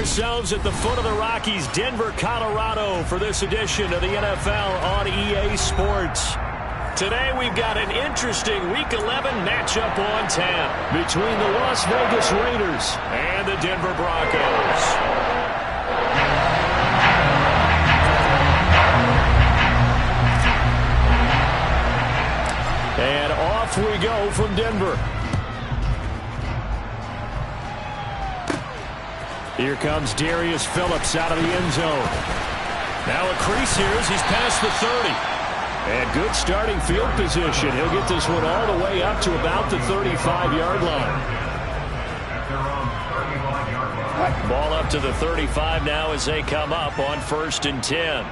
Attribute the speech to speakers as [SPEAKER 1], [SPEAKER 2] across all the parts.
[SPEAKER 1] ourselves at the foot of the Rockies, Denver, Colorado, for this edition of the NFL on EA Sports. Today we've got an interesting Week 11 matchup on tap between the Las Vegas Raiders and the Denver Broncos. And off we go from Denver. Here comes Darius Phillips out of the end zone. Now a crease here as he's past the 30. And good starting field position. He'll get this one all the way up to about the 35-yard line. Ball up to the 35 now as they come up on 1st and 10.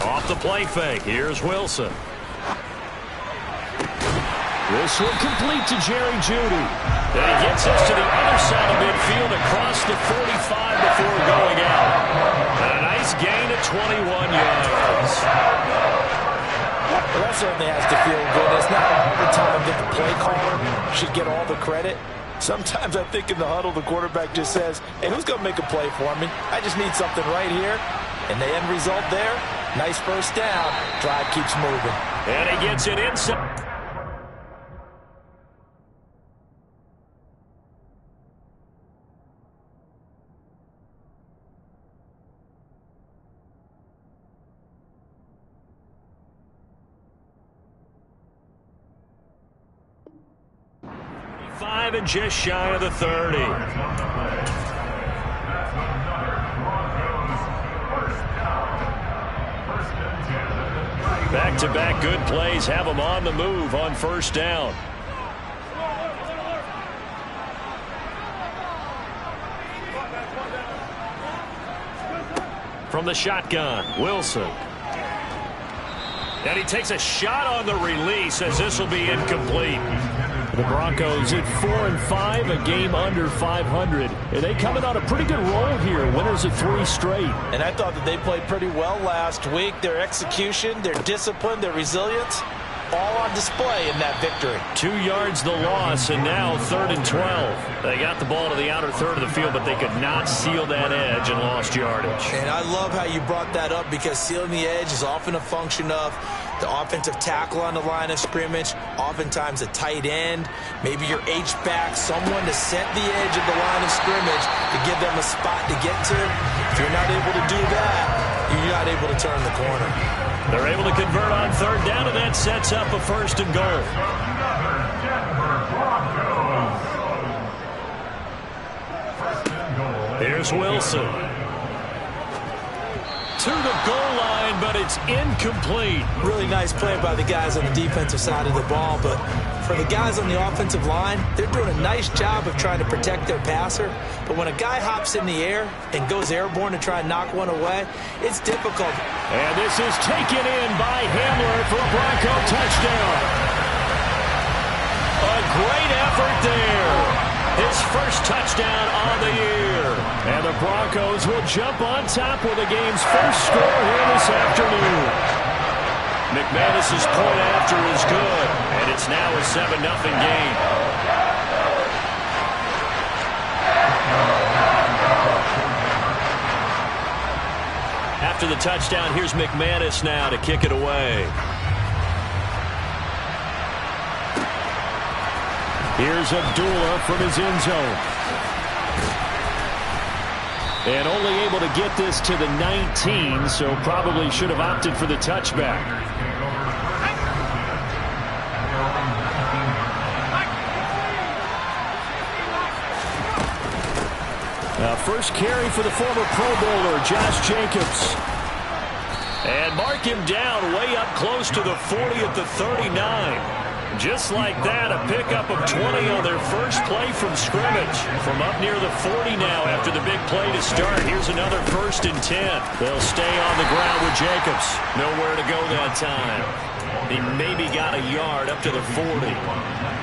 [SPEAKER 1] Off the play fake. Here's Wilson. This one complete to Jerry Jeudy. And he gets us to the other side of midfield across the 45 before going out. And a nice gain of 21 yards.
[SPEAKER 2] Well, that certainly has to feel good. It's not all the time that the play caller should get all the credit. Sometimes I think in the huddle, the quarterback just says, hey, who's going to make a play for me? I just need something right here. And the end result there, nice first down. Drive keeps moving.
[SPEAKER 1] And he gets it inside. And just shy of the 30. Back-to-back good plays have them on the move on 1st down. From the shotgun, Wilson. And he takes a shot on the release as this will be incomplete. The Broncos at 4-5, a game under 500. And they coming on a pretty good roll here. Winners of 3 straight.
[SPEAKER 2] And I thought that they played pretty well last week. Their execution, their discipline, their resilience, all on display in that victory.
[SPEAKER 1] 2 yards the loss, and now 3rd and 12. They got the ball to the outer third of the field, but they could not seal that edge and lost yardage.
[SPEAKER 2] And I love how you brought that up because sealing the edge is often a function of the offensive tackle on the line of scrimmage, oftentimes a tight end, maybe your H-back, someone to set the edge of the line of scrimmage to give them a spot to get to. If you're not able to do that, you're not able to turn the corner.
[SPEAKER 1] They're able to convert on 3rd down, and that sets up a 1st and goal. Here's Wilson. To the goal line, but it's incomplete.
[SPEAKER 2] Really nice play by the guys on the defensive side of the ball, but for the guys on the offensive line, they're doing a nice job of trying to protect their passer. But when a guy hops in the air and goes airborne to try and knock one away, it's difficult.
[SPEAKER 1] And this is taken in by Hamler for a Bronco touchdown. A great effort there. His first touchdown on the year. And the Broncos will jump on top with the game's first score here this afternoon. McManus's point after is good, and it's now a 7-0 game. After the touchdown, here's McManus now to kick it away. Here's Abdullah from his end zone. And only able to get this to the 19, so probably should have opted for the touchback. First carry for the former Pro Bowler, Josh Jacobs. And mark him down way up close to the 40 at the 39. Just like that, a pickup of 20 on their first play from scrimmage. From up near the 40 now after the big play to start. Here's another 1st and 10. They'll stay on the ground with Jacobs. Nowhere to go that time. He maybe got a yard up to the 40.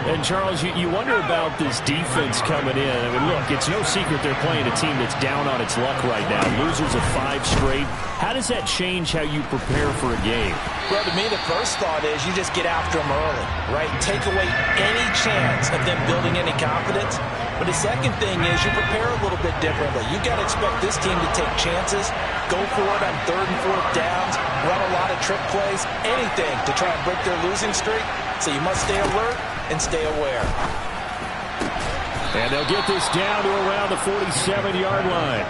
[SPEAKER 1] And, Charles, you wonder about this defense coming in. I mean, look, it's no secret they're playing a team that's down on its luck right now. Losers of 5 straight. How does that change how you prepare for a game?
[SPEAKER 2] Well, to me, the first thought is you just get after them early, right? Take away any chance of them building any confidence. But the second thing is you prepare a little bit differently. You got to expect this team to take chances, go for it on 3rd and 4th downs, run a lot of trick plays, anything to try and break their losing streak. So you must stay alert and stay aware.
[SPEAKER 1] And they'll get this down to around the 47-yard line.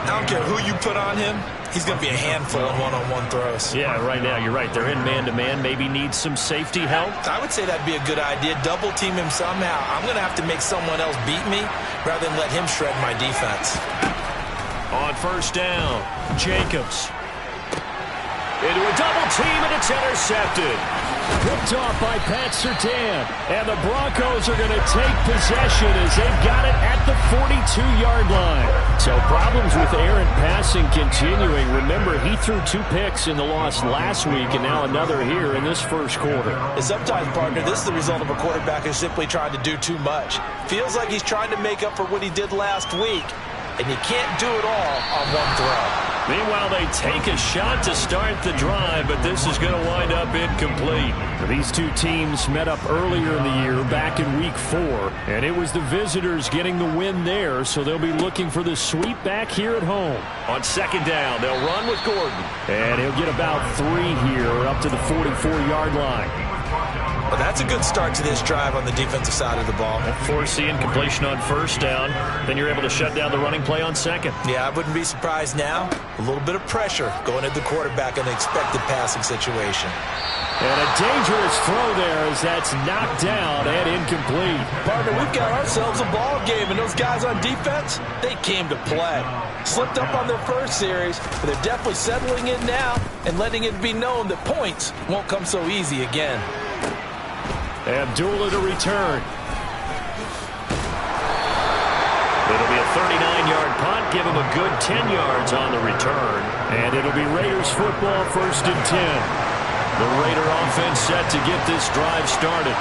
[SPEAKER 2] I don't care who you put on him. He's going to be a handful in one-on-one throws.
[SPEAKER 1] Yeah, right now, you're right. They're in man-to-man. Maybe needs some safety help.
[SPEAKER 2] I would say that'd be a good idea. Double team him somehow. I'm going to have to make someone else beat me rather than let him shred my defense.
[SPEAKER 1] On 1st down, Jacobs. Into a double team, and it's intercepted. Picked off by Pat Surtain. And the Broncos are going to take possession as they've got it at the 42-yard line. So problems with errant passing continuing. Remember, he threw 2 picks in the loss last week, and now another here in this first quarter.
[SPEAKER 2] And sometimes, partner, this is the result of a quarterback who's simply trying to do too much. Feels like he's trying to make up for what he did last week, and you can't do it all on one throw.
[SPEAKER 1] Meanwhile, they take a shot to start the drive, but this is going to wind up incomplete. These two teams met up earlier in the year, back in Week 4, and it was the visitors getting the win there, so they'll be looking for the sweep back here at home. On 2nd down, they'll run with Gordon. And he'll get about 3 here, up to the 44-yard line.
[SPEAKER 2] Well, that's a good start to this drive on the defensive side of the ball.
[SPEAKER 1] Force the incompletion on 1st down. Then you're able to shut down the running play on 2nd.
[SPEAKER 2] Yeah, I wouldn't be surprised now. A little bit of pressure going at the quarterback in an expected passing situation.
[SPEAKER 1] And a dangerous throw there as that's knocked down and incomplete.
[SPEAKER 2] Partner, we've got ourselves a ball game, and those guys on defense, they came to play. Slipped up on their first series, but they're definitely settling in now and letting it be known that points won't come so easy again.
[SPEAKER 1] Abdullah to return. It'll be a 39-yard punt. Give him a good 10 yards on the return. And it'll be Raiders football, 1st and 10. The Raider offense set to get this drive started.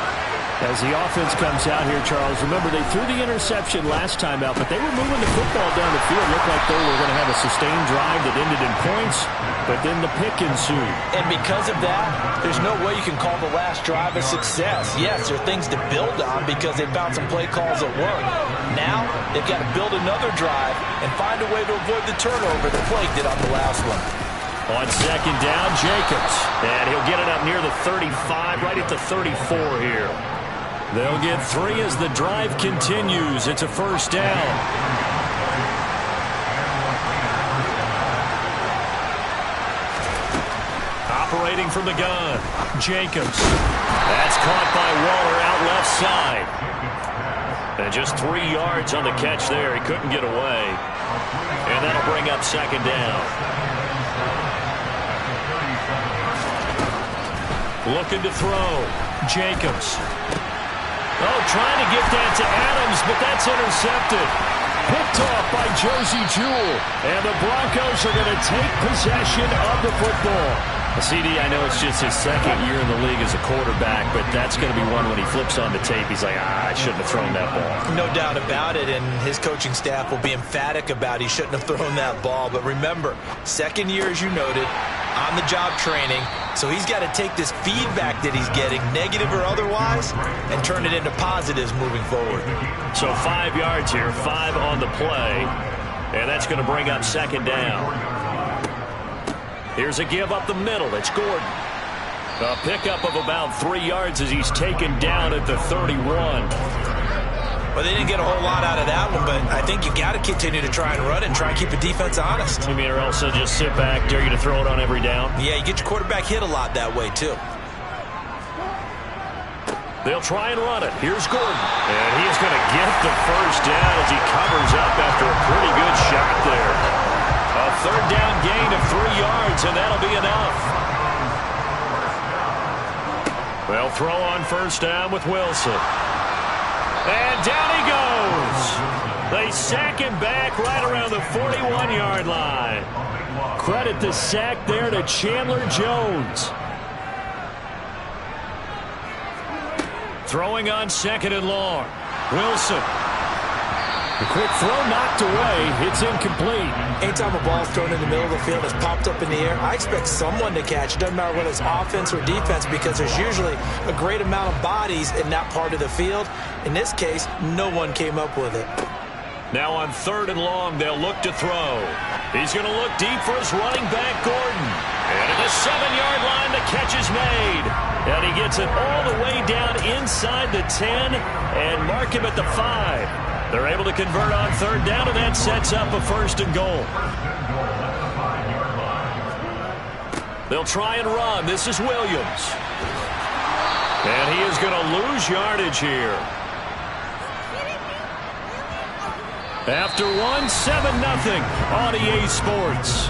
[SPEAKER 1] As the offense comes out here, Charles, remember they threw the interception last time out, but they were moving the football down the field. Looked like they were going to have a sustained drive that ended in points, but then the pick ensued.
[SPEAKER 2] And because of that, there's no way you can call the last drive a success. Yes, there are things to build on because they found some play calls that work. Now, they've got to build another drive and find a way to avoid the turnover that plagued it on the last one.
[SPEAKER 1] On 2nd down, Jacobs. And he'll get it up near the 35, right at the 34 here. They'll get 3 as the drive continues. It's a 1st down. Operating from the gun, Jacobs. That's caught by Waller out left side. And just 3 yards on the catch there. He couldn't get away. And that'll bring up 2nd down. Looking to throw. Jacobs. Oh, trying to get that to Adams, but that's intercepted. Picked off by Josie Jewell. And the Broncos are going to take possession of the football. CD, I know it's just his 2nd year in the league as a quarterback, but that's going to be one when he flips on the tape. He's like, I shouldn't have thrown that ball.
[SPEAKER 2] No doubt about it, and his coaching staff will be emphatic about he shouldn't have thrown that ball. But remember, 2nd year, as you noted, on-the-job training. So he's got to take this feedback that he's getting, negative or otherwise, and turn it into positives moving forward.
[SPEAKER 1] So 5 yards here, 5 on the play, and that's going to bring up 2nd down. Here's a give up the middle. It's Gordon. A pickup of about 3 yards as he's taken down at the 31.
[SPEAKER 2] Well, they didn't get a whole lot out of that one, but I think you got to continue to try and run and try and keep the defense honest.
[SPEAKER 1] You mean or else they'll just sit back, dare you to throw it on every down?
[SPEAKER 2] Yeah, you get your quarterback hit a lot that way, too.
[SPEAKER 1] They'll try and run it. Here's Gordon. And he's going to get the 1st down as he covers up after a pretty good shot there. A 3rd down gain of 3 yards, and that'll be enough. They'll throw on 1st down with Wilson. And down he goes. They sack him back right around the 41-yard line. Credit the sack there to Chandler Jones. Throwing on 2nd and long. Wilson. The quick throw knocked away. It's incomplete.
[SPEAKER 2] Anytime a ball's thrown in the middle of the field, it's popped up in the air, I expect someone to catch. It doesn't matter whether it's offense or defense, because there's usually a great amount of bodies in that part of the field. In this case, no one came up with it.
[SPEAKER 1] Now on 3rd and long, they'll look to throw. He's going to look deep for his running back, Gordon. And at the 7-yard line, the catch is made. And he gets it all the way down inside the 10 and mark him at the 5. They're able to convert on 3rd down, and that sets up a 1st and goal. They'll try and run. This is Williams. And he is going to lose yardage here. After 1, 7-0 on EA Sports.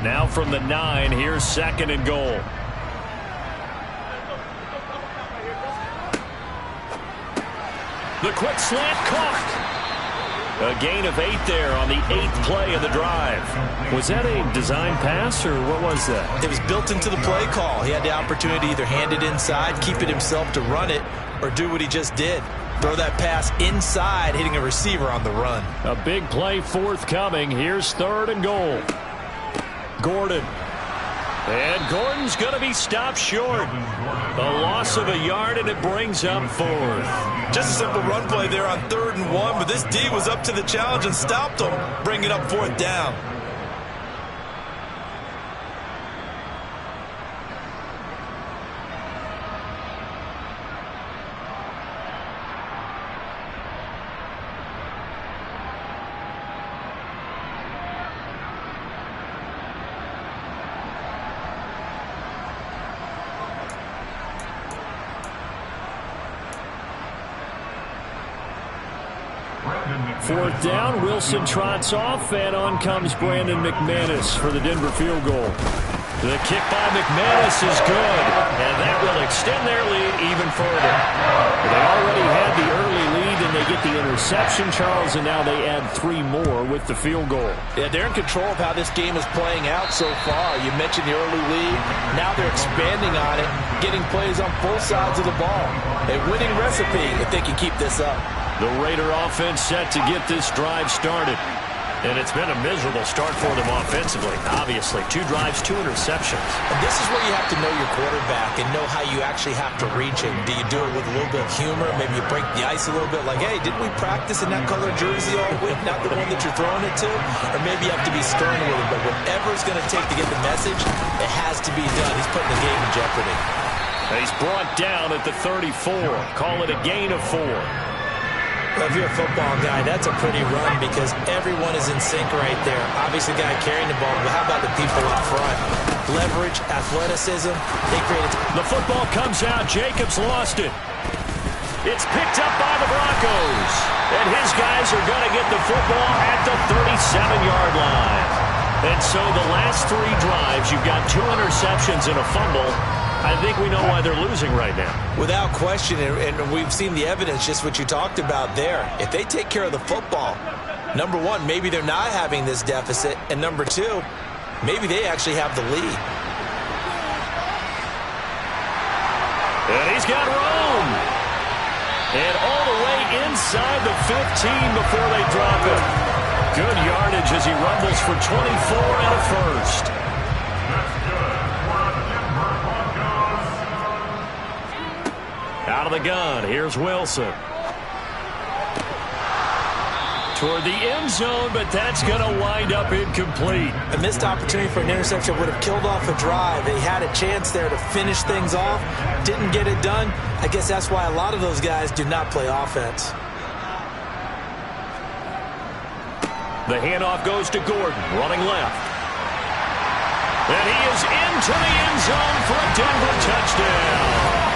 [SPEAKER 1] Now from the 9, here's 2nd and goal. The quick slant caught. A gain of 8 there on the 8th play of the drive. Was that a design pass, or what was that?
[SPEAKER 2] It was built into the play call. He had the opportunity to either hand it inside, keep it himself to run it, or do what he just did. Throw that pass inside, hitting a receiver on the run.
[SPEAKER 1] A big play forthcoming. Here's 3rd and goal. Gordon. And Gordon's going to be stopped short. A loss of a yard, and it brings up 4th.
[SPEAKER 2] Just a simple run play there on 3rd and 1, but this D was up to the challenge and stopped him, bringing up 4th down.
[SPEAKER 1] Fourth down, Wilson trots off, and on comes Brandon McManus for the Denver field goal. The kick by McManus is good, and that will extend their lead even further. They already had the early lead, and they get the interception, Charles, and now they add 3 more with the field goal.
[SPEAKER 2] Yeah, they're in control of how this game is playing out so far. You mentioned the early lead. Now they're expanding on it, getting plays on both sides of the ball. A winning recipe if they can keep this up.
[SPEAKER 1] The Raider offense set to get this drive started. And it's been a miserable start for them offensively, obviously. 2 drives, 2 interceptions.
[SPEAKER 2] And this is where you have to know your quarterback and know how you actually have to reach him. Do you do it with a little bit of humor? Maybe you break the ice a little bit like, hey, didn't we practice in that color jersey all week? Not the one that you're throwing it to? Or maybe you have to be stern with him. But whatever it's going to take to get the message, it has to be done. He's putting the game in jeopardy.
[SPEAKER 1] He's brought down at the 34. Call it a gain of 4.
[SPEAKER 2] If you're a football guy, that's a pretty run because everyone is in sync right there. Obviously, the guy carrying the ball, but how about the people up front? Leverage, athleticism, they created.
[SPEAKER 1] The football comes out. Jacobs lost it. It's picked up by the Broncos. And his guys are going to get the football at the 37-yard line. And so the last 3 drives, you've got 2 interceptions and a fumble. I think we know why they're losing right now.
[SPEAKER 2] Without question, and we've seen the evidence, just what you talked about there. If they take care of the football, number 1, maybe they're not having this deficit, and number 2, maybe they actually have the lead.
[SPEAKER 1] And he's got room. And all the way inside the 15 before they drop it. Good yardage as he rumbles for 24 and a first. Out of the gun, here's Wilson. Toward the end zone, but that's going to wind up incomplete.
[SPEAKER 2] A missed opportunity for an interception would have killed off a drive. They had a chance there to finish things off. Didn't get it done. I guess that's why a lot of those guys do not play offense.
[SPEAKER 1] The handoff goes to Gordon, running left. And he is into the end zone for a Denver touchdown.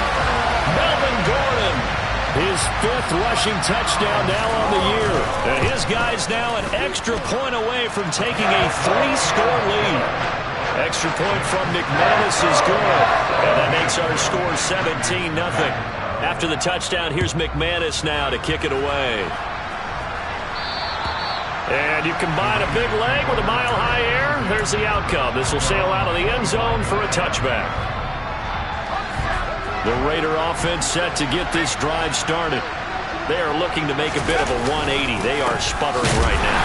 [SPEAKER 1] Melvin Gordon, his 5th rushing touchdown now on the year. And his guys now an extra point away from taking a 3-score lead. Extra point from McManus is good. And that makes our score 17-0. After the touchdown, here's McManus now to kick it away. And you combine a big leg with a mile-high air, there's the outcome. This will sail out of the end zone for a touchback. The Raider offense set to get this drive started. They are looking to make a bit of a 180. They are sputtering right now.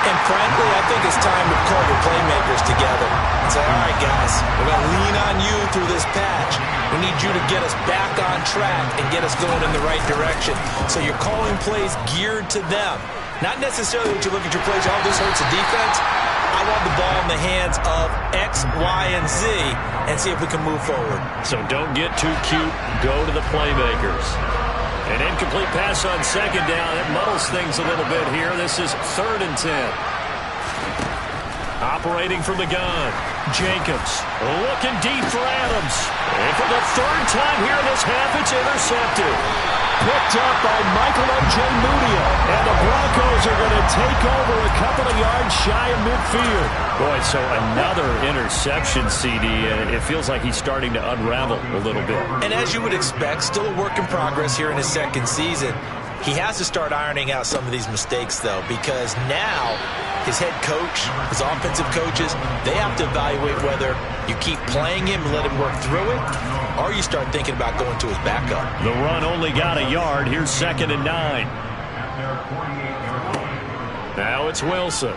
[SPEAKER 2] And frankly, I think it's time to call your playmakers together and say, all right, guys, we're going to lean on you through this patch. We need you to get us back on track and get us going in the right direction. So you're calling plays geared to them. Not necessarily what you look at your plays, oh, this hurts the defense. I want the ball in the hands of X, Y, and Z and see if we can move forward.
[SPEAKER 1] So don't get too cute. Go to the playmakers. An incomplete pass on second down. It muddles things a little bit here. This is 3rd and 10. Operating from the gun. Jacobs looking deep for Adams. And for the 3rd time here in this half, it's intercepted. Picked up by Michael Ojemudia. And the Broncos are going to take over a couple of yards shy of midfield. Boy, so another interception, CD, and it feels like he's starting to unravel a little bit.
[SPEAKER 2] And as you would expect, still a work in progress here in his 2nd season. He has to start ironing out some of these mistakes, though, because now his head coach, his offensive coaches, they have to evaluate whether you keep playing him and let him work through it, or you start thinking about going to his backup.
[SPEAKER 1] The run only got a yard. Here's 2nd and 9. Now it's Wilson.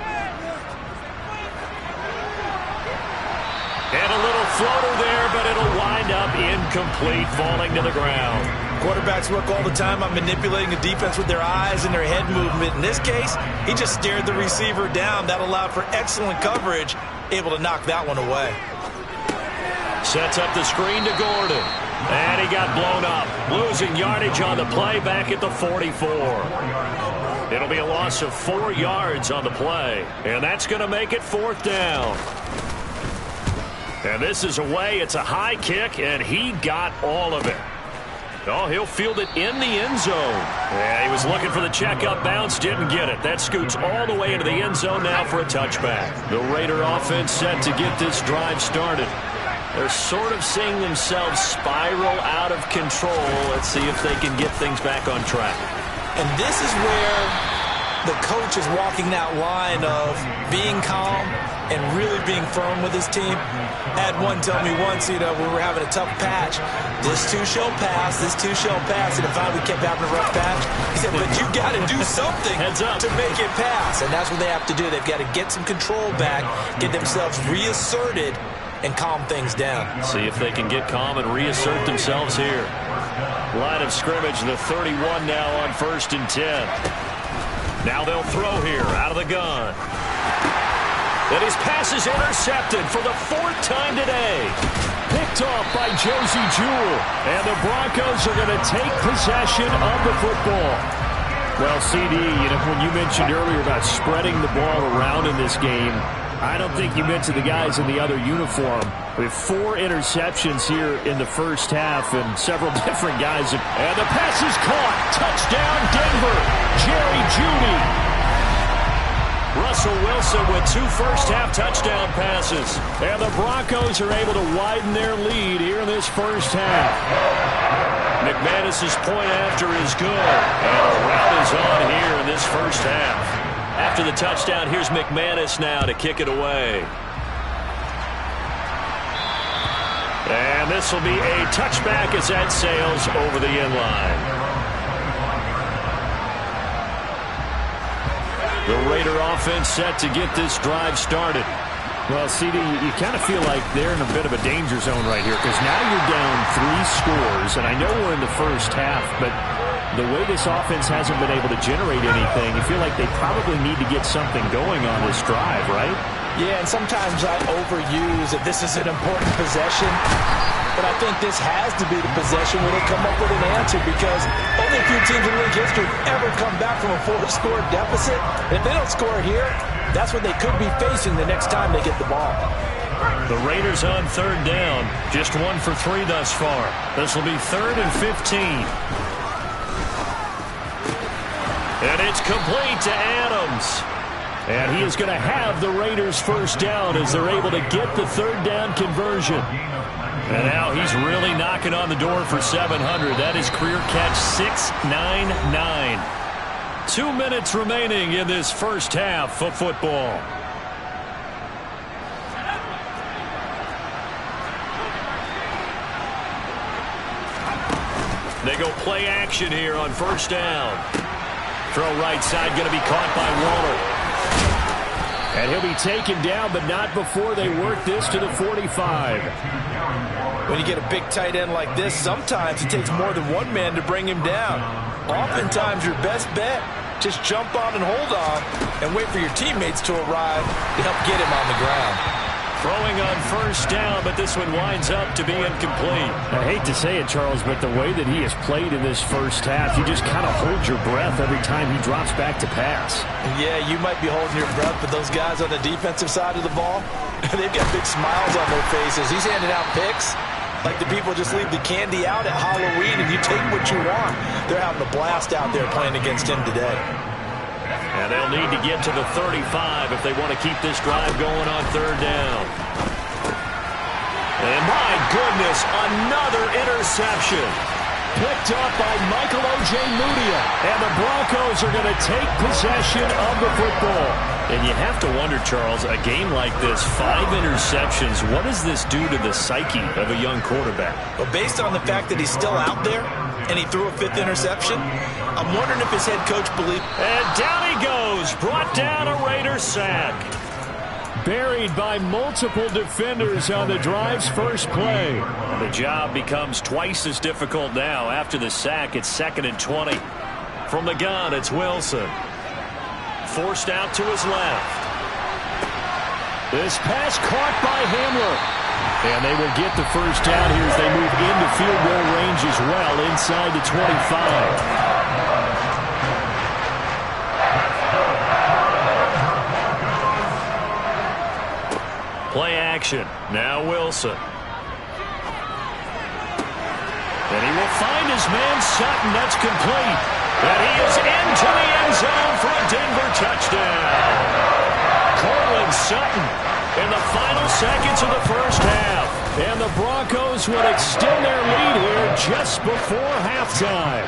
[SPEAKER 1] And a little floater there, but it'll wind up incomplete, falling to the ground.
[SPEAKER 2] Quarterbacks work all the time on manipulating the defense with their eyes and their head movement. In this case, he just stared the receiver down. That allowed for excellent coverage, able to knock that one away.
[SPEAKER 1] Sets up the screen to Gordon. And he got blown up. Losing yardage on the play back at the 44. It'll be a loss of 4 yards on the play. And that's going to make it 4th down. And this is away. It's a high kick, and he got all of it. Oh, he'll field it in the end zone. Yeah, he was looking for the checkup bounce, didn't get it. That scoots all the way into the end zone now for a touchback. The Raider offense set to get this drive started. They're sort of seeing themselves spiral out of control. Let's see if they can get things back on track.
[SPEAKER 2] And this is where the coach is walking that line of being calm and really being firm with his team. Had one tell me once, we were having a tough patch. This too shall pass, this too shall pass. And if we kept having a rough patch, he said, but you got to do something to make it pass. And that's what they have to do. They've got to get some control back, get themselves reasserted, and calm things down.
[SPEAKER 1] See if they can get calm and reassert themselves here. Line of scrimmage, the 31 now on 1st and 10. Now they'll throw here out of the gun. And his pass is intercepted for the 4th time today. Picked off by Josie Jewell. And the Broncos are going to take possession of the football. Well, CD, when you mentioned earlier about spreading the ball around in this game, I don't think you mentioned the guys in the other uniform. We have 4 interceptions here in the first half and several different guys. And the pass is caught. Touchdown, Denver. Jerry Jeudy. Russell Wilson with 2 first-half touchdown passes. And the Broncos are able to widen their lead here in this first half. McManus's point after is good. And a rout is on here in this first half. After the touchdown, here's McManus now to kick it away. And this will be a touchback as that sails over the end line. The Raider offense set to get this drive started. Well, CD, you kind of feel like they're in a bit of a danger zone right here because now you're down 3 scores, and I know we're in the first half, but the way this offense hasn't been able to generate anything, you feel like they probably need to get something going on this drive, right?
[SPEAKER 2] Yeah, and sometimes I overuse that this is an important possession, but I think this has to be the possession where they come up with an answer because only a few teams in league history ever come back from a 4-score deficit. And if they don't score here, that's what they could be facing the next time they get the ball.
[SPEAKER 1] The Raiders on 3rd down, just 1 for 3 thus far. This will be 3rd and 15. And it's complete to Adams. And he is going to have the Raiders first down as they're able to get the 3rd down conversion. And now he's really knocking on the door for 700. That is career catch 699. 2 minutes remaining in this first half of football. They go play action here on first down. Throw right side, going to be caught by Waller. And he'll be taken down, but not before they work this to the 45.
[SPEAKER 2] When you get a big tight end like this, sometimes it takes more than one man to bring him down. Oftentimes, your best bet, just jump on and hold on and wait for your teammates to arrive to help get him on the ground.
[SPEAKER 1] Throwing on first down, but this one winds up to be incomplete.
[SPEAKER 3] I hate to say it, Charles, but the way that he has played in this first half, you just kind of hold your breath every time he drops back to pass.
[SPEAKER 2] Yeah, you might be holding your breath, but those guys on the defensive side of the ball, they've got big smiles on their faces. He's handing out picks like the people just leave the candy out at Halloween and you take what you want. They're having a blast out there playing against him today.
[SPEAKER 1] And they'll need to get to the 35 if they want to keep this drive going on third down. And my goodness, another interception. Picked up by Michael Ojemudia. And the Broncos are going to take possession of the football. And you have to wonder, Charles, a game like this, 5 interceptions, what does this do to the psyche of a young quarterback?
[SPEAKER 2] Well, based on the fact that he's still out there and he threw a 5th interception, I'm wondering if his head coach believes.
[SPEAKER 1] And down he goes, brought down a Raider sack. Buried by multiple defenders on the drive's first play. And the job becomes twice as difficult now. After the sack, it's 2nd and 20. From the gun, it's Wilson. Forced out to his left. This pass caught by Hamler. And they will get the first down here as they move into field goal range as well, inside the 25. Play action. Now Wilson. And he will find his man Sutton. That's complete. And he is into the end zone for a Denver touchdown. Cortland Sutton in the final seconds of the first half. And the Broncos would extend their lead here just before halftime.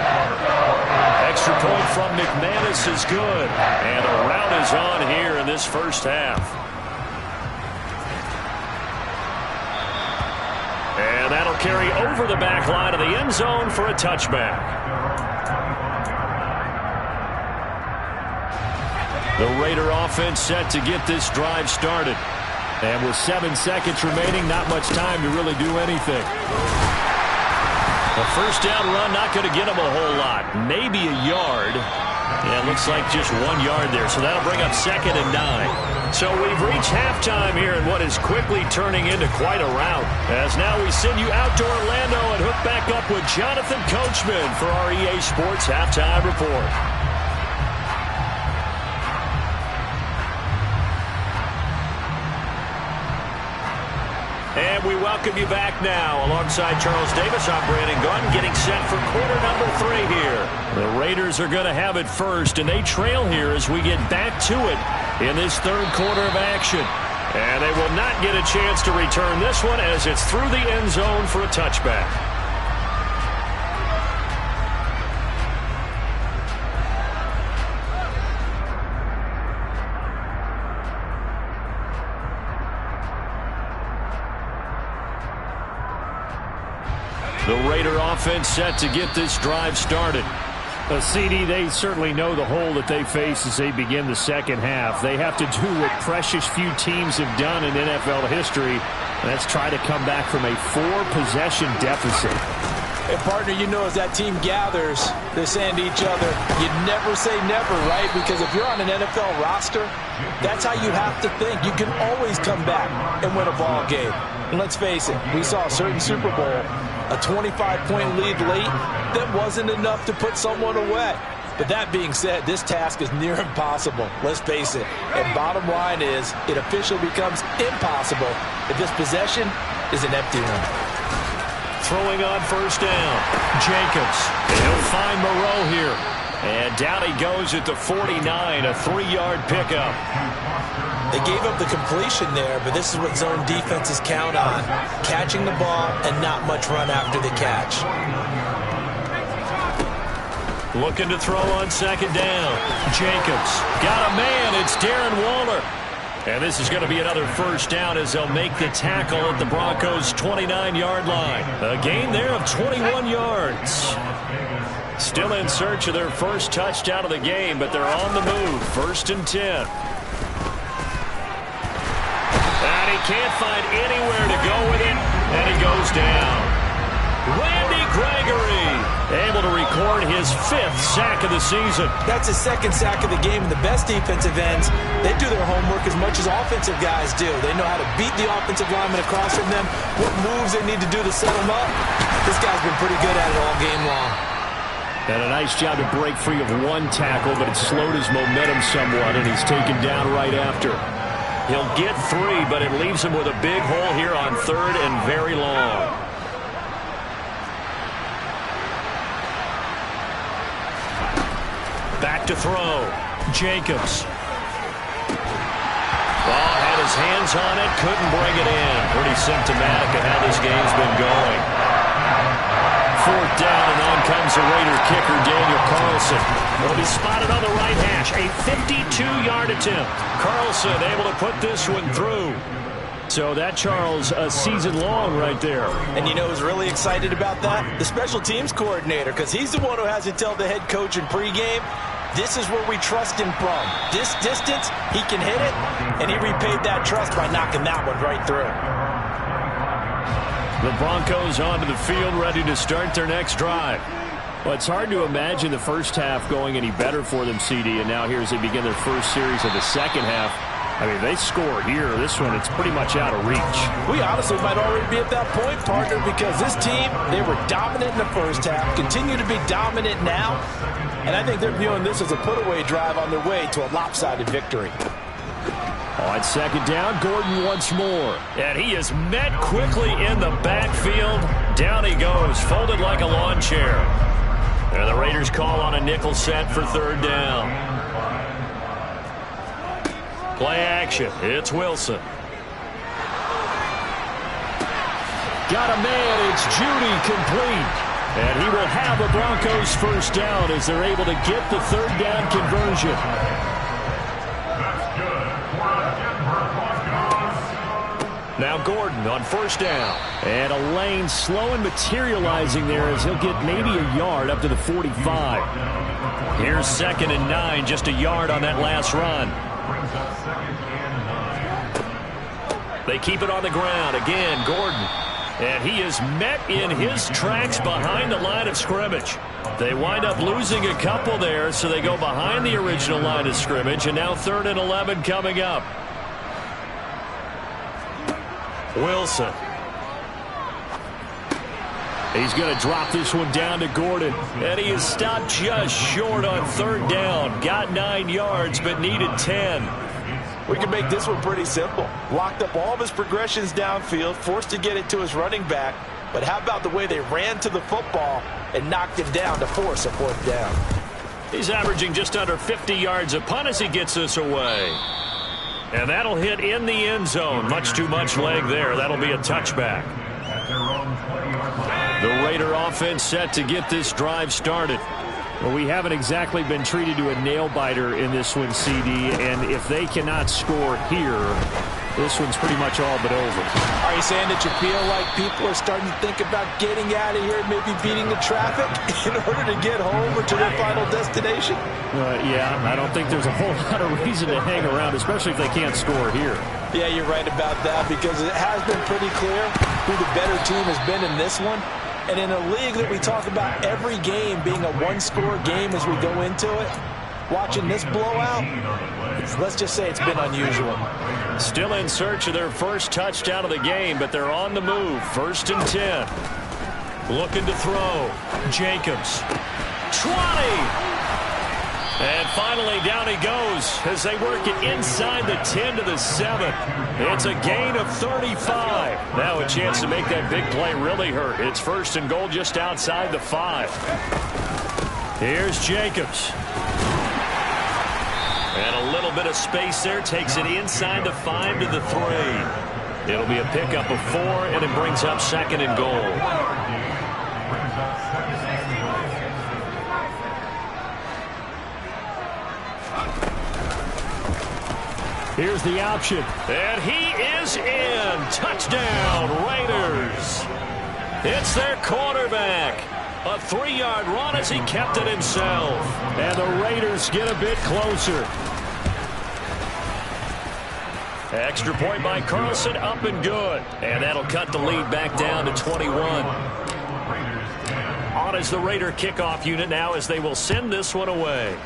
[SPEAKER 1] Extra point from McManus is good. And a rout is on here in this first half. And that'll carry over the back line of the end zone for a touchback. The Raider offense set to get this drive started. And with 7 seconds remaining, not much time to really do anything. The first down run not going to get them a whole lot. Maybe a yard. Yeah, it looks like just 1 yard there. So that'll bring up 2nd and 9. So we've reached halftime here in what is quickly turning into quite a rout. As now we send you out to Orlando and hook back up with Jonathan Coachman for our EA Sports Halftime Report. And we welcome you back now. Alongside Charles Davis, I'm Brandon Gunn, getting set for quarter number 3 here. The Raiders are going to have it first, and they trail here as we get back to it in this third quarter of action. And they will not get a chance to return this one as it's through the end zone for a touchback. The Raider offense set to get this drive started.
[SPEAKER 3] CD, they certainly know the hole that they face as they begin the second half. They have to do what precious few teams have done in NFL history. That's try to come back from a 4-possession deficit.
[SPEAKER 2] And partner, you know, as that team gathers, they're saying to each other, you never say never, right? Because if you're on an NFL roster, that's how you have to think. You can always come back and win a ball game. And let's face it, we saw a certain Super Bowl, a 25-point lead late, that wasn't enough to put someone away. But that being said, this task is near impossible. Let's face it. And bottom line is, it officially becomes impossible if this possession is an empty one.
[SPEAKER 1] Throwing on first down, Jacobs. And he'll find Moreau here. And down he goes at the 49, a 3-yard pickup.
[SPEAKER 2] They gave up the completion there, but this is what zone defenses count on. Catching the ball and not much run after the catch.
[SPEAKER 1] Looking to throw on second down. Jacobs got a man. It's Darren Waller. And this is going to be another first down as they'll make the tackle at the Broncos' 29-yard line. A gain there of 21 yards. Still in search of their first touchdown of the game, but they're on the move. 1st and 10. And he can't find anywhere to go with it, and he goes down. Randy Gregory able to record his 5th sack of the season.
[SPEAKER 2] That's his 2nd sack of the game, and the best defensive ends, they do their homework as much as offensive guys do. They know how to beat the offensive lineman across from them, what moves they need to do to set them up. This guy's been pretty good at it all game long.
[SPEAKER 3] And a nice job to break free of one tackle, but it slowed his momentum somewhat, and he's taken down right after.
[SPEAKER 1] He'll get 3, but it leaves him with a big hole here on 3rd and very long. Back to throw. Jacobs. Ball had his hands on it, couldn't bring it in. Pretty symptomatic of how this game's been going. 4th down, and on comes the Raider kicker, Daniel Carlson. Will be spotted on the right hash. A 52-yard attempt. Carlson able to put this one through. So that, Charles, a season long right there.
[SPEAKER 2] And you know who's really excited about that? The special teams coordinator, because he's the one who has to tell the head coach in pregame, this is where we trust him from. This distance, he can hit it, and he repaid that trust by knocking that one right through.
[SPEAKER 1] The Broncos onto the field, ready to start their next drive.
[SPEAKER 3] Well, it's hard to imagine the first half going any better for them, CD, and now here as they begin their first series of the second half. I mean, they score here. This one, it's pretty much out of reach.
[SPEAKER 2] We honestly might already be at that point, partner, because this team, they were dominant in the first half, continue to be dominant now, and I think they're viewing this as a put-away drive on their way to a lopsided victory.
[SPEAKER 3] On second down, Gordon once more.
[SPEAKER 1] And he is met quickly in the backfield. Down he goes, folded like a lawn chair. And the Raiders call on a nickel set for 3rd down. Play action. It's Wilson.
[SPEAKER 3] Got a man. It's Judy complete. And he will have the Broncos first down as they're able to get the 3rd down conversion.
[SPEAKER 1] Now Gordon on 1st down.
[SPEAKER 3] And a lane slow and materializing there as he'll get maybe a yard up to the 45.
[SPEAKER 1] Here's 2nd and 9, just a yard on that last run. They keep it on the ground. Again, Gordon. And he is met in his tracks behind the line of scrimmage. They wind up losing a couple there, so they go behind the original line of scrimmage, and now 3rd and 11 coming up. Wilson.
[SPEAKER 3] He's going to drop this one down to Gordon.
[SPEAKER 1] And he is stopped just short on 3rd down. Got 9 yards, but needed 10.
[SPEAKER 2] We can make this one pretty simple. Locked up all of his progressions downfield, forced to get it to his running back. But how about the way they ran to the football and knocked him down to force a 4th down?
[SPEAKER 1] He's averaging just under 50 yards a punt as he gets this away. And that'll hit in the end zone. Much too much leg there. That'll be a touchback. The Raider offense set to get this drive started.
[SPEAKER 3] Well, we haven't exactly been treated to a nail-biter in this one, CD, and if they cannot score here, this one's pretty much all but over.
[SPEAKER 2] Are you saying that you feel like people are starting to think about getting out of here, maybe beating the traffic in order to get home or to their final destination?
[SPEAKER 3] Yeah, I don't think there's a whole lot of reason to hang around, especially if they can't score here.
[SPEAKER 2] Yeah, you're right about that, because it has been pretty clear who the better team has been in this one. And in a league that we talk about every game being a one-score game as we go into it, watching this blowout, let's just say it's been unusual.
[SPEAKER 1] Still in search of their first touchdown of the game, but they're on the move. 1st and 10. Looking to throw. Jacobs. 20. And finally, down he goes as they work it inside the 10 to the 7. It's a gain of 35. Now a chance to make that big play really hurt. It's 1st and goal just outside the 5. Here's Jacobs. And a little bit of space there. Takes it inside the 5 to the 3. It'll be a pickup of 4, and it brings up 2nd and goal.
[SPEAKER 3] Here's the option.
[SPEAKER 1] And he is in. Touchdown, Raiders. It's their quarterback. A 3-yard run as he kept it himself.
[SPEAKER 3] And the Raiders get a bit closer.
[SPEAKER 1] Extra point by Carlson, up and good. And that'll cut the lead back down to 21. On is the Raider kickoff unit now as they will send this one away.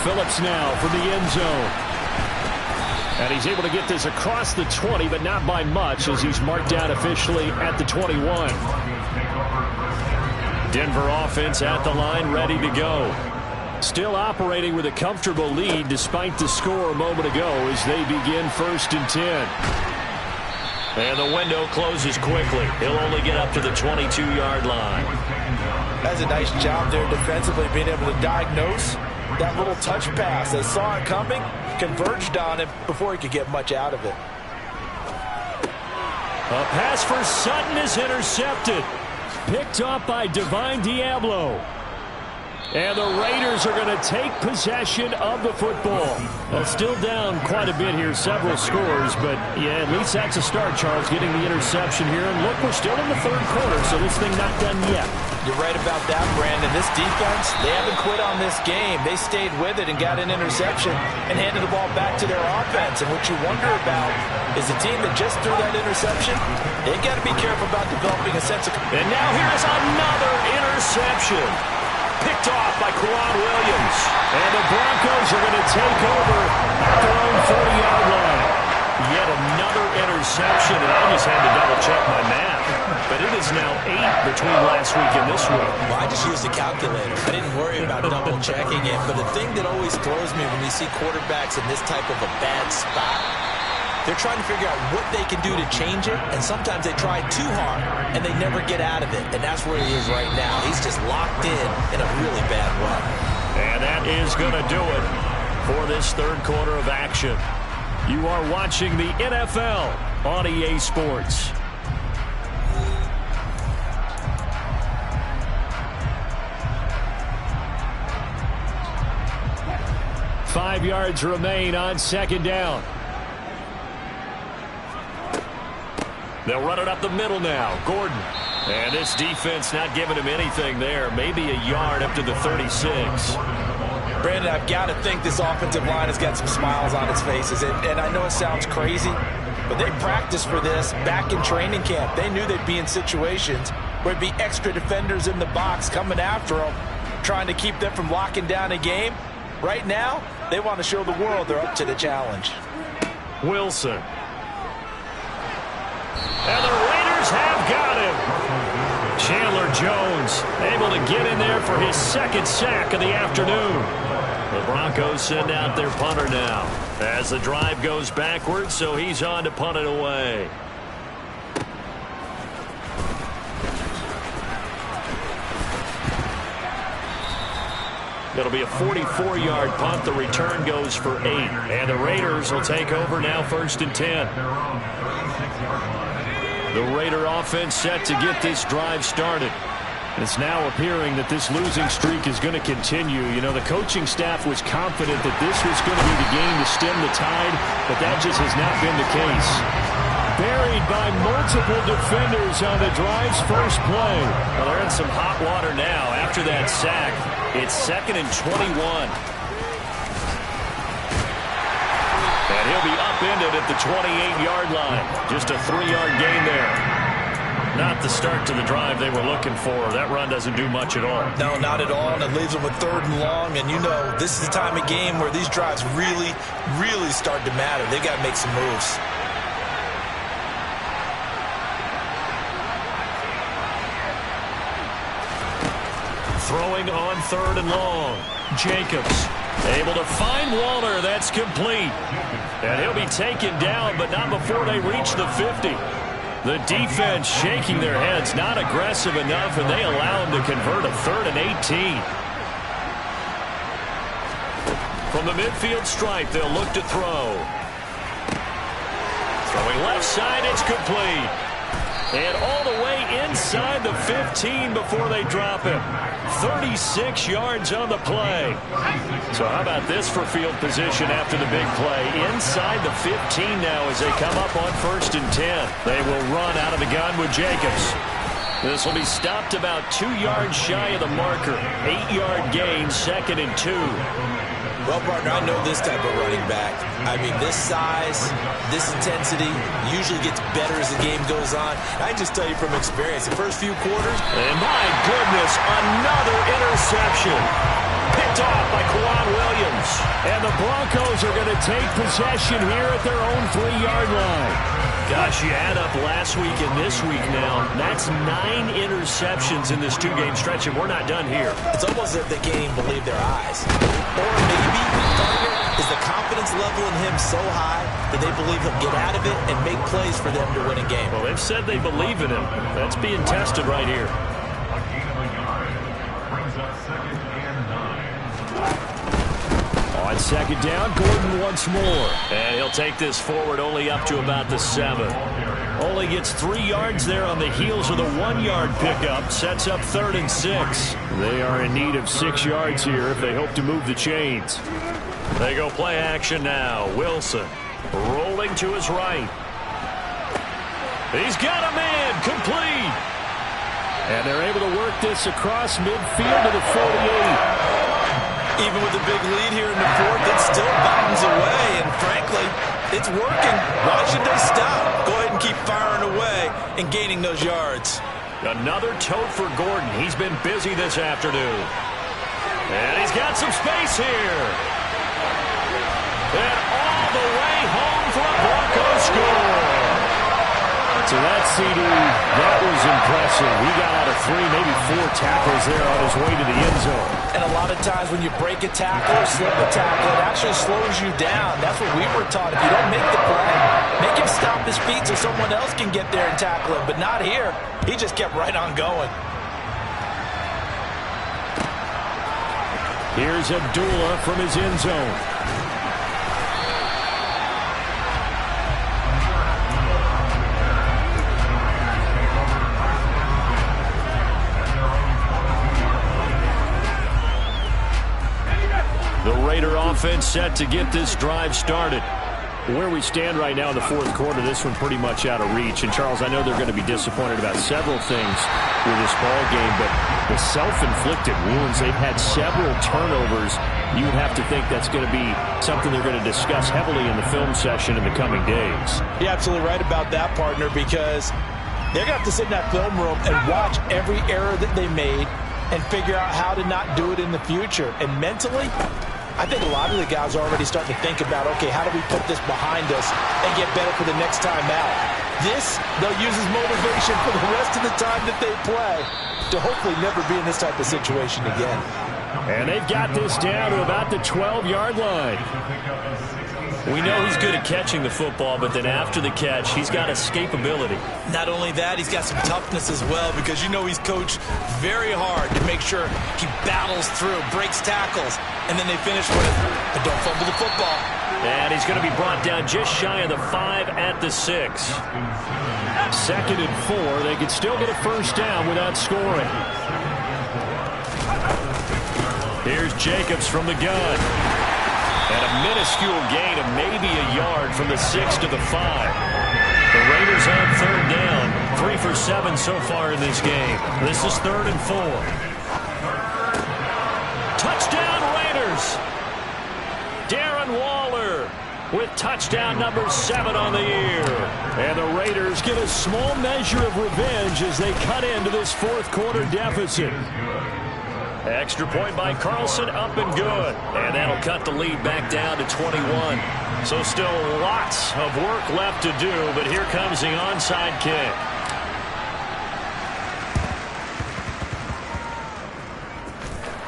[SPEAKER 3] Phillips now from the end zone. And he's able to get this across the 20, but not by much as he's marked down officially at the 21. Denver offense at the line, ready to go. Still operating with a comfortable lead despite the score a moment ago as they begin 1st and 10.
[SPEAKER 1] And the window closes quickly. He'll only get up to the 22-yard line.
[SPEAKER 2] That's a nice job there defensively, being able to diagnose that little touch pass. They saw it coming, converged on it before he could get much out of it.
[SPEAKER 3] A pass for Sutton is intercepted. Picked up by Divine Diablo. And the Raiders are going to take possession of the football. Well, still down quite a bit here, several scores, but yeah, at least that's a start, Charles, getting the interception here. And look, we're still in the 3rd quarter, so this thing not done yet.
[SPEAKER 2] You're right about that, Brandon. This defense, they haven't quit on this game. They stayed with it and got an interception and handed the ball back to their offense. And what you wonder about is the team that just threw that interception, they got to be careful about developing a sense of...
[SPEAKER 1] And now here's another interception. Picked off by Quran Williams.
[SPEAKER 3] And the Broncos are going to take over at their own 40-yard line.
[SPEAKER 1] Yet another interception, and I just had to double-check my math. But it is now 8 between last week and this week.
[SPEAKER 2] Well, I just used a calculator. I didn't worry about double-checking it. But the thing that always throws me when you see quarterbacks in this type of a bad spot, they're trying to figure out what they can do to change it, and sometimes they try too hard, and they never get out of it. And that's where he is right now. He's just locked in a really bad way.
[SPEAKER 1] And that is going to do it for this 3rd quarter of action.
[SPEAKER 3] You are watching the NFL on EA Sports. Five yards remain on 2nd down.
[SPEAKER 1] They'll run it up the middle now. Gordon. And this defense not giving him anything there. Maybe a yard up to the 36.
[SPEAKER 2] Brandon, I've got to think this offensive line has got some smiles on its faces. And I know it sounds crazy, but they practiced for this back in training camp. They knew they'd be in situations where there'd be extra defenders in the box coming after them, trying to keep them from locking down a game. Right now, they want to show the world they're up to the challenge.
[SPEAKER 1] Wilson. And the Raiders have got him.
[SPEAKER 3] Chandler Jones able to get in there for his 2nd sack of the afternoon.
[SPEAKER 1] The Broncos send out their punter now as the drive goes backwards, so he's on to punt it away. It'll be a 44-yard punt. The return goes for 8. And the Raiders will take over now 1st and 10.
[SPEAKER 3] The Raider offense set to get this drive started. It's now appearing that this losing streak is going to continue. You know, the coaching staff was confident that this was going to be the game to stem the tide, but that just has not been the case. Buried by multiple defenders on the drive's first play.
[SPEAKER 1] Well, they're in some hot water now after that sack. It's 2nd and 21. And he'll be upended at the 28-yard line. Just a 3-yard gain there. Not the start to the drive they were looking for. That run doesn't do much at all.
[SPEAKER 2] No, not at all, and it leaves them with 3rd and long. And you know, this is the time of game where these drives really, really start to matter. They got to make some moves.
[SPEAKER 1] Throwing on 3rd and long. Jacobs able to find Waller. That's complete. And he'll be taken down, but not before they reach the 50. The defense shaking their heads, not aggressive enough, and they allow him to convert a 3rd and 18. From the midfield stripe, they'll look to throw. Throwing left side, it's complete. And all the way inside the 15 before they drop him. 36 yards on the play. So how about this for field position after the big play? Inside the 15 now as they come up on 1st and 10. They will run out of the gun with Jacobs. This will be stopped about 2 yards shy of the marker. 8-yard gain, 2nd and 2.
[SPEAKER 2] Well, partner, I know this type of running back. I mean, this size, this intensity usually gets better as the game goes on. I can just tell you from experience, the first few quarters.
[SPEAKER 1] And my goodness, another interception. Picked off by Kwan Williams. And the Broncos are going to take possession here at their own 3-yard line. Gosh, you add up last week and this week now. That's 9 interceptions in this 2-game stretch, and we're not done here.
[SPEAKER 2] It's almost as if they can't even believe their eyes. Or maybe, partner, is the confidence level in him so high that they believe he'll get out of it and make plays for them to win a game.
[SPEAKER 1] Well, they've said they believe in him. That's being tested right here. On 2nd down, Gordon once more. And he'll take this forward only up to about the 7. Only gets 3 yards there on the heels of the 1-yard pickup. Sets up 3rd and 6.
[SPEAKER 3] They are in need of 6 yards here if they hope to move the chains.
[SPEAKER 1] They go play action now. Wilson rolling to his right. He's got a man complete.
[SPEAKER 3] And they're able to work this across midfield to the 48.
[SPEAKER 2] Even with a big lead here in the 4th, it still bounds away. And frankly, it's working. Why should they stop? Go ahead and keep firing away and gaining those yards.
[SPEAKER 1] Another tote for Gordon. He's been busy this afternoon. And he's got some space here. And all the way home for a Broncos score.
[SPEAKER 3] So that CD, that was impressive. He got out of 3, maybe 4 tackles there on his way to the end zone.
[SPEAKER 2] And a lot of times when you break a tackle or slip a tackle, it actually slows you down. That's what we were taught. If you don't make the play, make him stop his feet so someone else can get there and tackle him. But not here. He just kept right on going.
[SPEAKER 3] Here's Abdullah from his end zone. Offense set to get this drive started. Where we stand right now in the 4th quarter, this one pretty much out of reach. And, Charles, I know they're going to be disappointed about several things with this ball game, but the self-inflicted wounds, they've had several turnovers. You would have to think that's going to be something they're going to discuss heavily in the film session in the coming days.
[SPEAKER 2] You're absolutely right about that, partner, because they're going to have to sit in that film room and watch every error that they made and figure out how to not do it in the future. And mentally, I think a lot of the guys are already starting to think about, okay, how do we put this behind us and get better for the next time out? This, they'll use as motivation for the rest of the time that they play to hopefully never be in this type of situation again.
[SPEAKER 3] And they've got this down to about the 12-yard line.
[SPEAKER 1] We know he's good at catching the football, but then after the catch, he's got escapability.
[SPEAKER 2] Not only that, he's got some toughness as well, because you know he's coached very hard to make sure he battles through, breaks tackles, and then they finish with, but don't fumble the football.
[SPEAKER 1] And he's going to be brought down just shy of the 5 at the 6.
[SPEAKER 3] 2nd and 4. They could still get a first down without scoring.
[SPEAKER 1] Here's Jacobs from the gun. And a minuscule gain of maybe a yard from the 6 to the 5. The Raiders on 3rd down. 3 for 7 so far in this game. This is 3rd and 4. Touchdown Raiders. Darren Waller with touchdown number 7 on the year.
[SPEAKER 3] And the Raiders get a small measure of revenge as they cut into this 4th quarter deficit.
[SPEAKER 1] Extra point by Carlson, up and good. And that'll cut the lead back down to 21. So still lots of work left to do, but here comes the onside kick.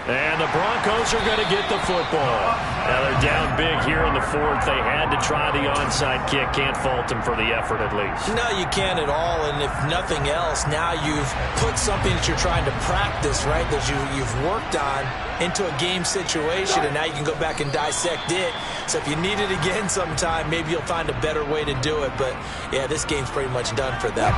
[SPEAKER 1] And the Broncos are going to get the football. Now they're down big here in the 4th. They had to try the onside kick. Can't fault them for the effort at least.
[SPEAKER 2] No, you can't at all. And if nothing else, now you've put something that you're trying to practice, right, that you've worked on into a game situation, and now you can go back and dissect it. So if you need it again sometime, maybe you'll find a better way to do it. But, yeah, this game's pretty much done for them.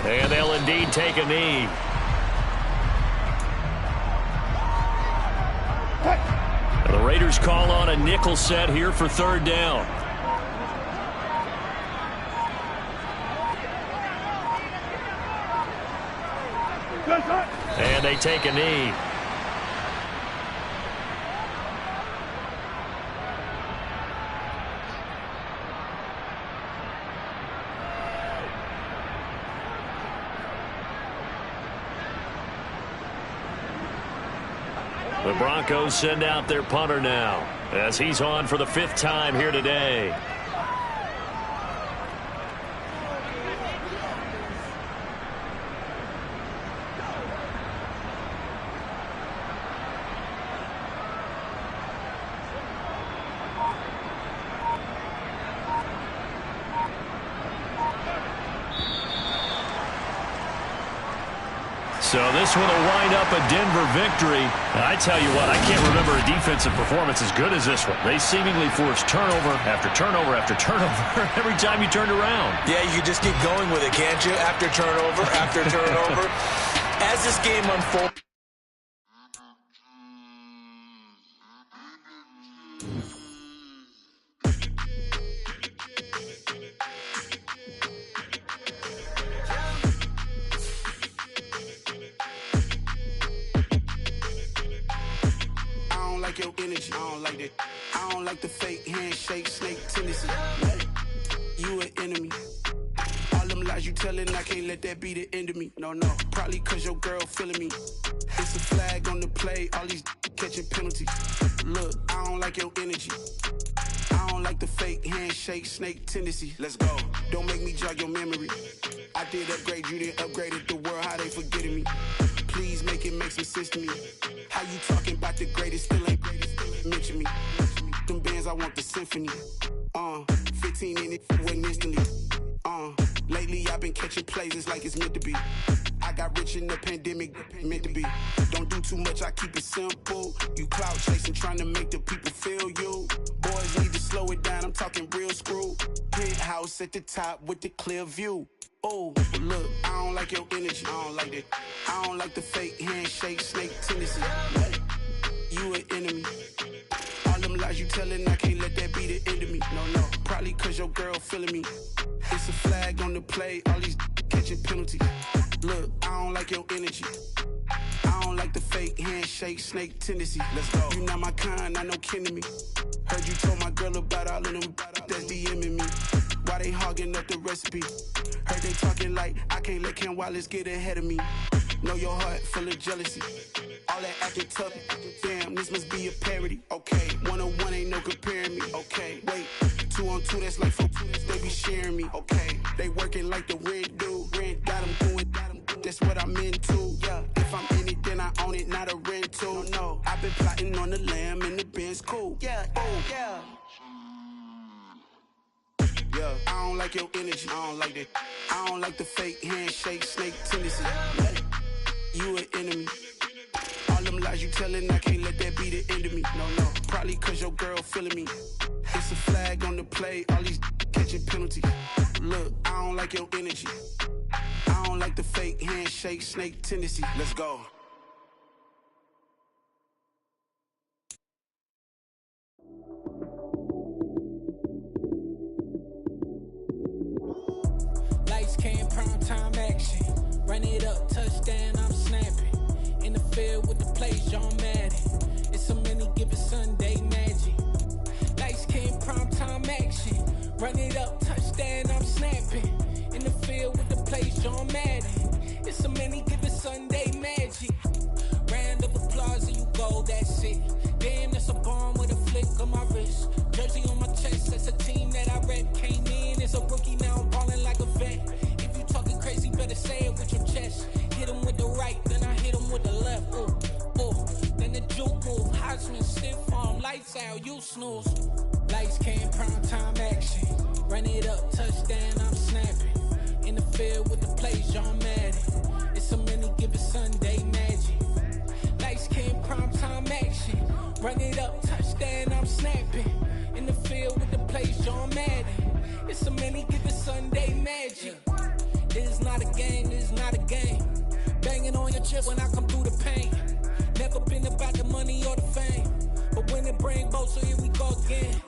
[SPEAKER 1] And they'll indeed take a knee. The Raiders call on a nickel set here for third down. And they take a knee. The Broncos send out their punter now as he's on for the 5th time here today. So this one will wind up a Denver victory. And I tell you what, I can't remember a defensive performance as good as this one. They seemingly forced turnover after turnover after turnover every time you turned around.
[SPEAKER 2] Yeah, you just keep going with it, can't you? After turnover, after turnover. As this game unfolds.
[SPEAKER 4] Your energy, I don't like that. I don't like the fake handshake, snake tendency. You an enemy. All them lies you telling, I can't let that be the end of me. No, probably cause your girl feeling me. It's a flag on the play, all these catching penalties. Look, I don't like your energy. I don't like the fake handshake, snake tendency. Let's go. Don't make me jog your memory. I did upgrade, you didn't upgrade it. The world, how they forgetting me. Please make it make some sense to me. How you talking about the greatest, still ain't greatest, still ain't mention me. Them bands, I want the symphony. 15 in it, wasn't instantly. Lately I've been catching plays, it's like it's meant to be. I got rich in the pandemic, meant to be. Don't do too much, I keep it simple. You clout chasing, trying to make the people feel you. Boys need to slow it down, I'm talking real screw. Penthouse at the top with the clear view. Oh, look, I don't like your energy, I don't like that. I don't like the fake handshake, snake tendency. You an enemy. All them lies you telling, I can't let that be the end of me. No, probably cause your girl feeling me. It's a flag on the play, all these catching penalties. Look, I don't like your energy. I don't like the fake handshake, snake tendency. Let's go. You not my kind, I know kin to me. Heard you told my girl about all of them that's DMing me. Why they hogging up the recipe? Heard they talking like I can't let Ken Wallace get ahead of me. Know your heart full of jealousy. All that acting tough, damn, this must be a parody. Okay, 1-on-1 ain't no comparing me. Okay, wait, 2-on-2, that's like 4-2, they be sharing me. Okay, they working like the rent do. Rent got them doing, that's what I'm into. Yeah, if I'm in it, then I own it, not a rental. No, I've been plotting on the lamb and the Benz cool. Yeah, oh, yeah. Yeah, I don't like your energy, I don't like that. I don't like the fake handshake, snake tendency. You an enemy. All them lies you telling, I can't let that be the end of me. No, probably cause your girl feeling me. It's a flag on the play, all these catching penalties. Look, I don't like your energy. I don't like the fake handshake, snake tendency. Let's go.
[SPEAKER 5] Lights came, prime time action. Run it up, touchdown, I'm snapping. In the field with the plays, John Madden. It's so many given Sunday magic. Lights came, prime time action. Run it up, touchdown, I'm snapping. In the field with the plays, John Madden. It's so many given Sunday magic. Round of applause and you go, that's it. Damn, that's a bomb with a flick on my wrist. Jersey on my chest, that's a team that I rep. Came in as a rookie, now I'm balling like a vet. If you talking crazy, better say it with your chest. Hit him with the right, then I hit him with the left. Then the juke move, Heisman, stiff arm, lights out, you snooze. Lights came, prime time action. Run it up, touchdown, I'm snapping. In the field with the plays, John Madden. It's so many given Sunday magic. Lights came, prime time action. Run it up, touchdown, I'm snapping. In the field with the plays, John Madden. It's so many given Sunday. Sunday magic. This is not a game, this is not a game. Banging on your chest when I come through the pain. Never been about the money or the fame, but when it bring both, so here we go again.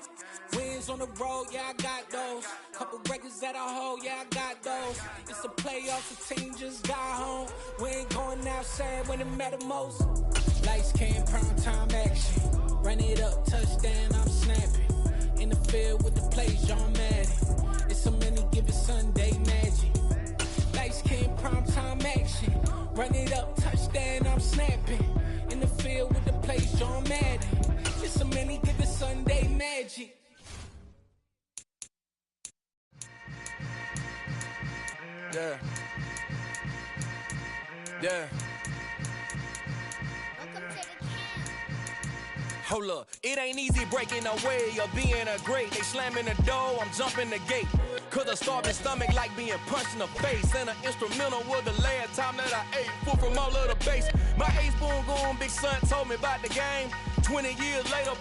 [SPEAKER 5] Wins on the road, yeah, I got those. Couple records that I hold, yeah, I got those. It's a playoffs, the team just got home. We ain't going outside when it matter most. Lights came, prime time action. Run it up, touchdown, I'm snapping. In the field with the plays, John Madden. It's a many given Sunday magic. Lights came, prime time action. Run it up, touchdown, I'm snapping. In the field with the plays, John Madden. It's a many given Sunday magic.
[SPEAKER 6] Yeah. Yeah. Hold up, it ain't easy breaking away or being a great. They slamming the door, I'm jumping the gate. Cause a starving stomach like being punched in the face. And an instrumental was the last time that I ate food from all of the base. My ace boom goon, big son told me about the game. 20 years later,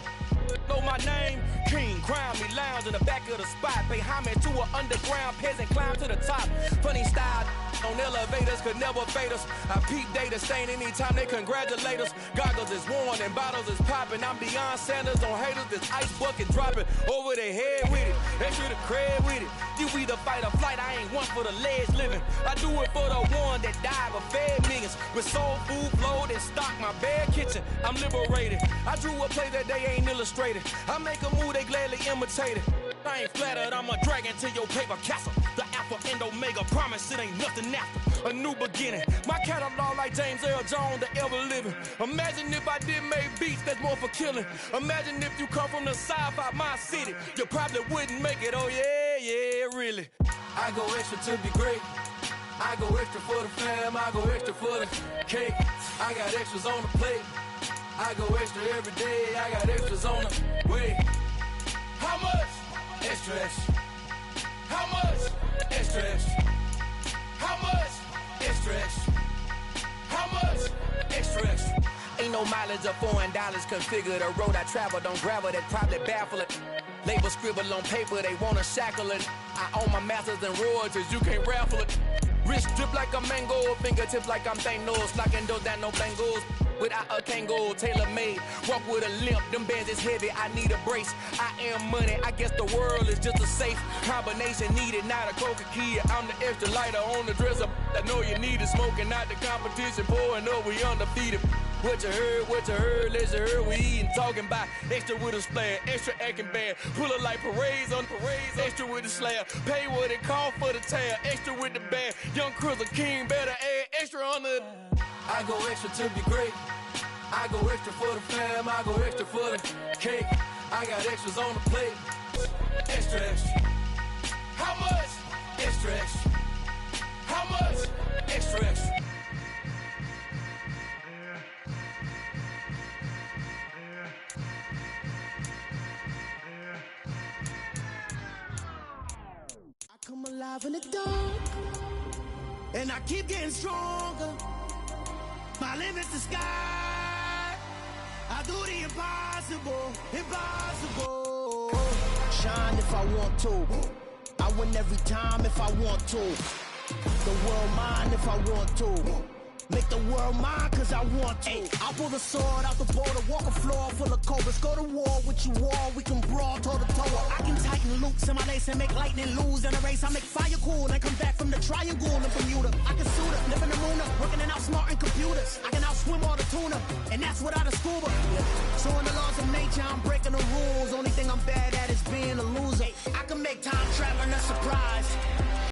[SPEAKER 6] know my name. King, crown me, lounge in the back of the spot. Pay homage to an underground peasant, climb to the top. Funny style on elevators could never fade us. I peep data stain anytime they congratulate us. Goggles is worn and bottles is popping. I'm Deion Sanders on haters, this ice bucket dropping over their head with it. They should have cred with it. You either fight or flight, I ain't one for the ledge living. I do it for the one that died but fed millions. With soul food flowed and stocked my bare kitchen. I'm liberated. I drew a play that they ain't illustrated. I make a move, they gladly imitate it. I ain't flattered, I'm a dragon to your paper castle. The Alpha and Omega, promise it ain't nothing after. A new beginning. My catalog like James Earl Jones, the ever living. Imagine if I did make beats that's more for killing. Imagine if you come from the sci-fi, my city. You probably wouldn't make it, oh yeah, yeah, really.
[SPEAKER 7] I go extra to be great. I go extra for the fam, I go extra for the cake. I got extras on the plate. I go extra every day, I got extras on the way. How much? Extra, extra. How much? Extra, extra. How much? Extra, extra. How much? Extra, extra.
[SPEAKER 6] Ain't no mileage of $4 configure the road I travel. Don't gravel that probably baffle it. Label scribble on paper, they wanna shackle it. I own my masters and royalties, you can't raffle it. Wrist drip like a mango, fingertips like I'm Thanos. Locking those down, no bangles. Without a Kango, tailor-made. Walk with a limp, them bands is heavy, I need a brace. I am money, I guess the world is just a safe combination needed, not a coca kid. I'm the extra lighter on the dresser. I know you need it, smoking out the competition, pouring up, we undefeated. What you heard, let's hear we eating, talking about extra with a splash, extra acting bad, pull it like parades on parades, extra with the slab, pay what it cost for the tab, extra with the bag, young Crystal King better add extra on the.
[SPEAKER 7] I go extra to be great. I go extra for the fam, I go extra for the cake. I got extras on the plate. Extra, extra. How much? Extra, extra. How much? Extra, extra.
[SPEAKER 8] I come alive in the dark, and I keep getting stronger. My limit's the sky. I do the impossible, impossible. Shine if I want to. I win every time if I want to. The world mine if I want to. Make the world mine cause I want to. I pull the sword out the border, walk a floor full of cobras. Go to war with you all, we can brawl toe to toe. I can tighten loops in my lace and make lightning lose in a race. I make fire cool and come back from the triangle in Bermuda. I can suit up, live in the moon up, working and outsmarting computers. I can outswim all the tuna, and that's without a scuba. So in the laws of nature, I'm breaking the rules. Only thing I'm bad at is being a loser. I can make time traveling a surprise.